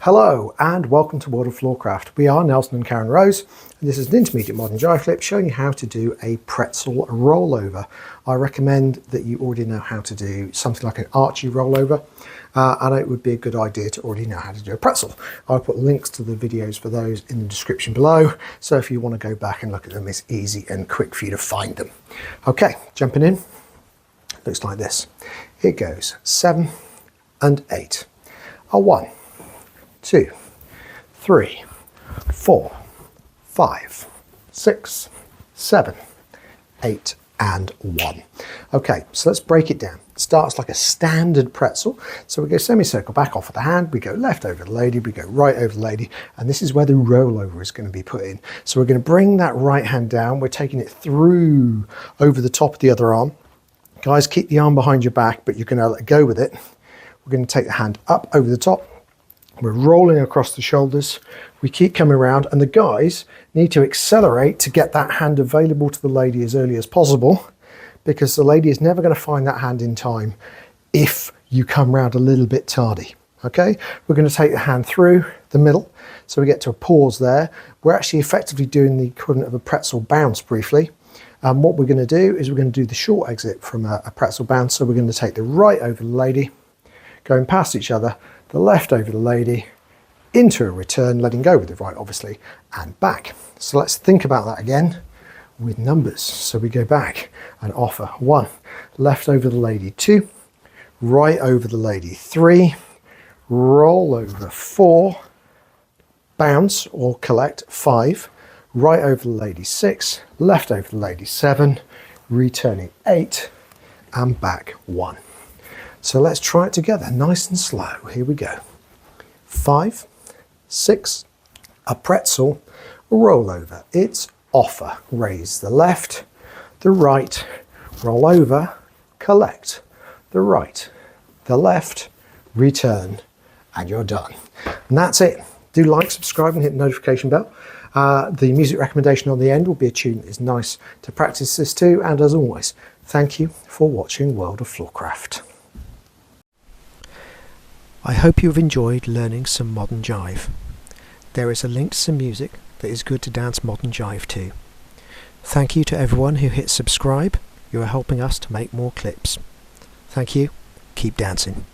Hello and welcome to World of Floorcraft. We are Nelson and Karen Rose, and this is an Intermediate Modern Jive Clip showing you how to do a pretzel rollover. I recommend that you already know how to do something like an archy rollover, and it would be a good idea to already know how to do a pretzel. I'll put links to the videos for those in the description below, so if you want to go back and look at them, it's easy and quick for you to find them. Okay, jumping in, looks like this. It goes 7 and 8. A 1, 2, 3, 4, 5, 6, 7, 8, and 1. Okay, so let's break it down. It starts like a standard pretzel. So we go semicircle back off of the hand, we go left over the lady, we go right over the lady, and this is where the rollover is going to be put in. So we're going to bring that right hand down, we're taking it through over the top of the other arm. Guys, keep the arm behind your back, but you're going to let go with it. We're going to take the hand up over the top. We're rolling across the shoulders. We keep coming around, and the guys need to accelerate to get that hand available to the lady as early as possible, because the lady is never going to find that hand in time if you come round a little bit tardy. Okay, we're going to take the hand through the middle, so we get to a pause there. We're actually effectively doing the equivalent of a pretzel bounce briefly. And what we're going to do is we're going to do the short exit from a pretzel bounce. So we're going to take the right over the lady, going past each other, the left over the lady, into a return, letting go with the right obviously, and back. So let's think about that again with numbers. So we go back and offer 1, left over the lady 2, right over the lady 3, roll over 4, bounce or collect 5, right over the lady 6, left over the lady 7, returning 8, and back 1. So let's try it together, nice and slow. Here we go. 5, 6, a pretzel, rollover. It's offer. Raise the left, the right, roll over, collect, the right, the left, return, and you're done. And that's it. Do like, subscribe, and hit the notification bell. The music recommendation on the end will be a tune that is nice to practice this to. And as always, thank you for watching World of Floorcraft. I hope you've enjoyed learning some modern jive. There is a link to some music that is good to dance modern jive to. Thank you to everyone who hit subscribe. You are helping us to make more clips. Thank you. Keep dancing.